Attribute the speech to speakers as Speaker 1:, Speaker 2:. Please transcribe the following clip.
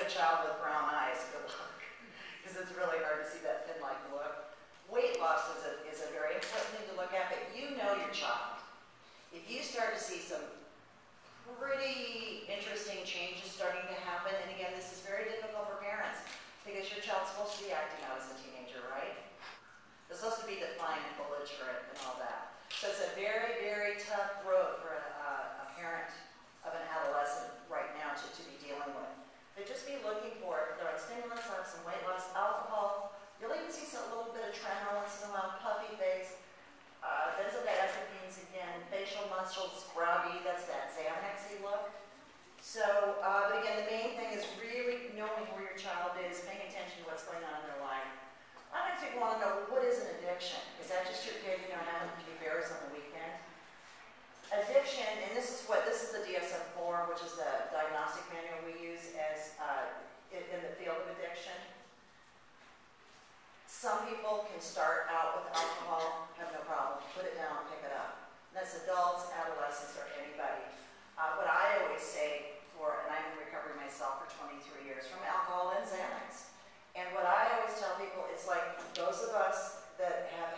Speaker 1: a child with brown eyes, good luck, because it's really hard to see that fin-like look. Weight loss is a very important thing to look at, but you know your child. If you start to see some pretty interesting changes starting to happen, and again, this is very difficult for parents, because your child's supposed to be acting out as a teenager, right? They're supposed to be defiant and belligerent and all that. So it's a very, very tough road for a parent of an adolescent right now to be dealing with. But just be looking for it. There are stimulants, have some weight loss, alcohol. You'll even see a little bit of tremor once in a while, puffy face, benzodiazepines again, facial muscles, groggy, that's that Xanax-y look. So, but again, the main thing is really knowing where your child is, paying attention to what's going on in their life. I like to want to know, what is an addiction? Is that just your kid, having a few beers on the weekend? Addiction, and this is the DSM-4, which is the diagnostic manual we use as in the field of addiction. Some people can start out with alcohol, have no problem, put it down, pick it up. And that's adults, adolescents, or anybody. What I always say and I'm in recovery myself for 23 years, from alcohol and Xanax. And what I always tell people is like those of us that have